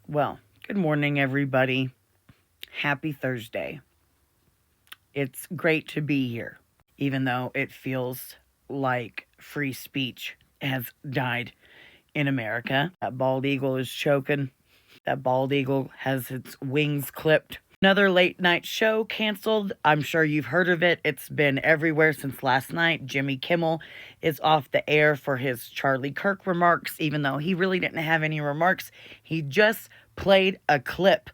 Well, good morning, everybody. Happy Thursday. It's great to be here, even though it feels like free speech has died in America. That bald eagle is choking. That bald eagle has its wings clipped. Another late night show canceled. I'm sure you've heard of it. It's been everywhere since last night. Jimmy Kimmel is off the air for his Charlie Kirk remarks, even though he really didn't have any remarks. He just played a clip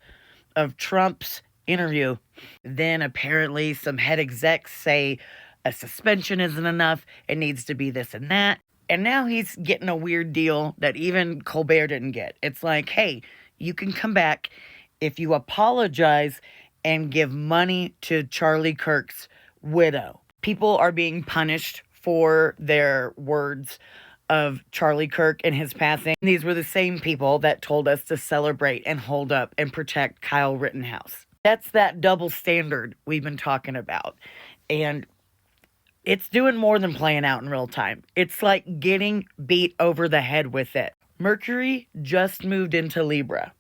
of Trump's interview. Then apparently some head execs say a suspension isn't enough. It needs to be this and that. And now he's getting a weird deal that even Colbert didn't get. It's like, hey, you can come back if you apologize and give money to Charlie Kirk's widow. People are being punished for their words of Charlie Kirk and his passing. These were the same people that told us to celebrate and hold up and protect Kyle Rittenhouse. That's that double standard we've been talking about. And it's doing more than playing out in real time. It's like getting beat over the head with it. Mercury just moved into Libra.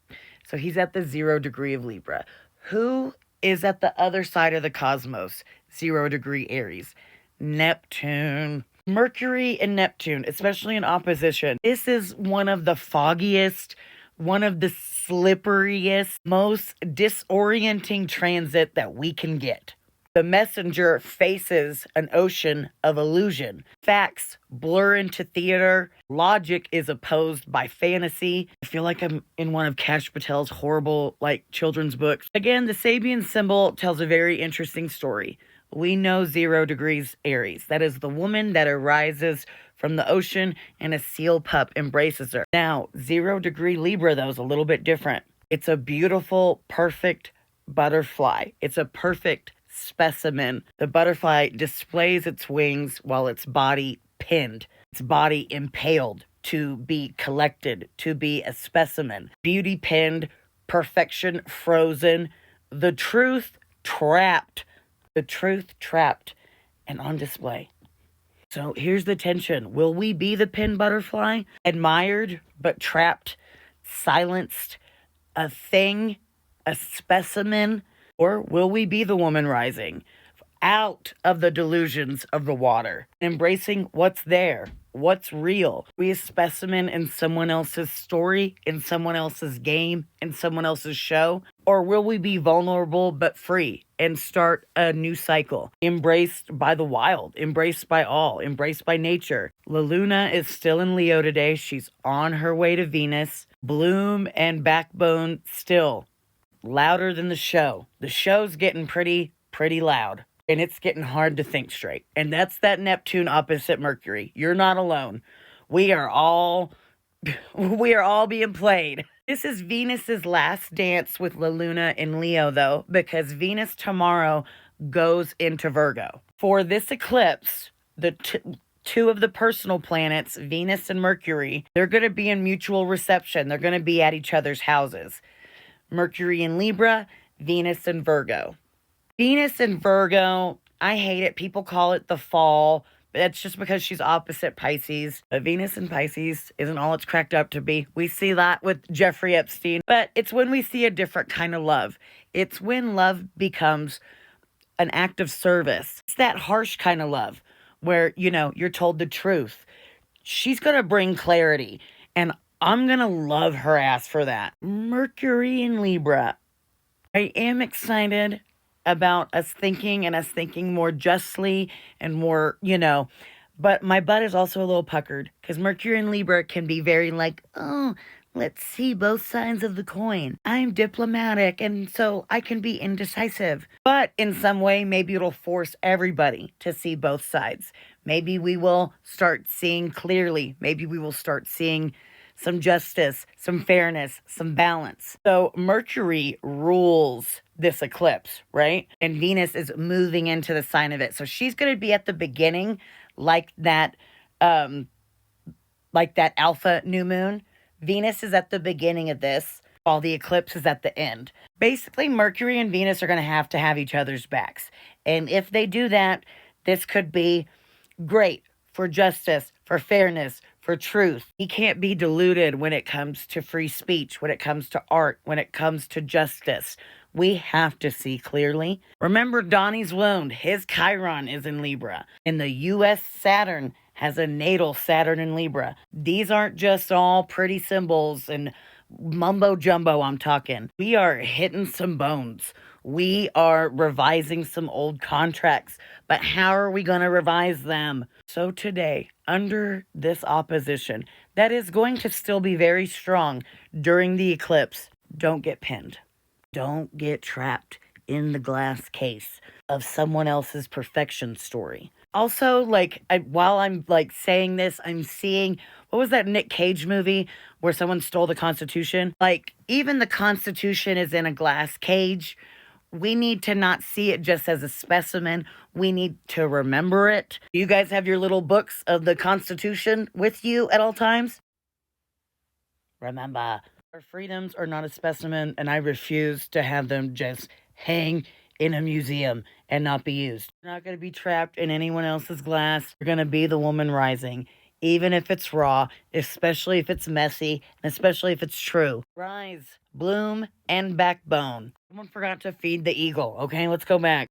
So he's at the 0 degree of Libra. Who is at the other side of the cosmos? 0 degree Aries. Neptune. Mercury and Neptune, especially in opposition. This is one of the foggiest, one of the slipperiest, most disorienting transit that we can get. The messenger faces an ocean of illusion. Facts blur into theater. Logic is opposed by fantasy. I feel like I'm in one of Kash Patel's horrible, children's books. Again, the Sabian symbol tells a very interesting story. We know 0 degrees Aries. That is the woman that arises from the ocean and a seal pup embraces her. Now, 0 degree Libra, though, is a little bit different. It's a beautiful, perfect butterfly. It's a perfect specimen. The butterfly displays its wings while its body pinned, its body impaled to be collected, to be a specimen. Beauty pinned, perfection frozen, the truth trapped. The truth trapped and on display. So here's the tension. Will we be the pinned butterfly? Admired but trapped, silenced, a thing, a specimen? Or will we be the woman rising out of the delusions of the water, embracing what's there, what's real? We a specimen in someone else's story, in someone else's game, in someone else's show? Or will we be vulnerable but free and start a new cycle, embraced by the wild, embraced by all, embraced by nature? La Luna is still in Leo today. She's on her way to Venus. Bloom and Backbone still louder than the show. The show's getting pretty loud. And it's getting hard to think straight. And that's that Neptune opposite Mercury. You're not alone. We are all being played. This is Venus's last dance with La Luna in Leo, though, because Venus tomorrow goes into Virgo. For this eclipse, the two of the personal planets, Venus and Mercury, they're going to be in mutual reception. They're going to be at each other's houses. Mercury in Libra, Venus in Virgo. Venus in Virgo, I hate it. People call it the fall. But that's just because she's opposite Pisces. But Venus in Pisces isn't all it's cracked up to be. We see that with Jeffrey Epstein. But it's when we see a different kind of love. It's when love becomes an act of service. It's that harsh kind of love where, you're told the truth. She's going to bring clarity. And I'm going to love her ass for that. Mercury in Libra. I am excited about us thinking more justly and more, but my butt is also a little puckered because Mercury in Libra can be very let's see both sides of the coin. I'm diplomatic and so I can be indecisive, but in some way, maybe it'll force everybody to see both sides. Maybe we will start seeing clearly. Maybe we will start seeing some justice, some fairness, some balance. So Mercury rules this eclipse, right? And Venus is moving into the sign of it. So she's going to be at the beginning like that alpha new moon. Venus is at the beginning of this, while the eclipse is at the end. Basically, Mercury and Venus are going to have each other's backs. And if they do that, this could be great for justice, for fairness, for truth. He can't be deluded when it comes to free speech, when it comes to art, when it comes to justice. We have to see clearly. Remember Donnie's wound. His Chiron is in Libra. And the U.S. Saturn has a natal Saturn in Libra. These aren't just all pretty symbols and mumbo jumbo I'm talking. We are hitting some bones. We are revising some old contracts. But how are we going to revise them? So today, under this opposition that is going to still be very strong during the eclipse, don't get pinned. Don't get trapped in the glass case of someone else's perfection story. Also, while I'm saying this, I'm seeing, what was that Nick Cage movie where someone stole the Constitution? Even the Constitution is in a glass cage. We need to not see it just as a specimen. We need to remember it. You guys have your little books of the Constitution with you at all times? Remember, our freedoms are not a specimen, and I refuse to have them just hang in a museum and not be used. You're not going to be trapped in anyone else's glass. You're going to be the woman rising, even if it's raw, especially if it's messy, and especially if it's true. Rise, bloom, and backbone. Someone forgot to feed the eagle. Okay, let's go back.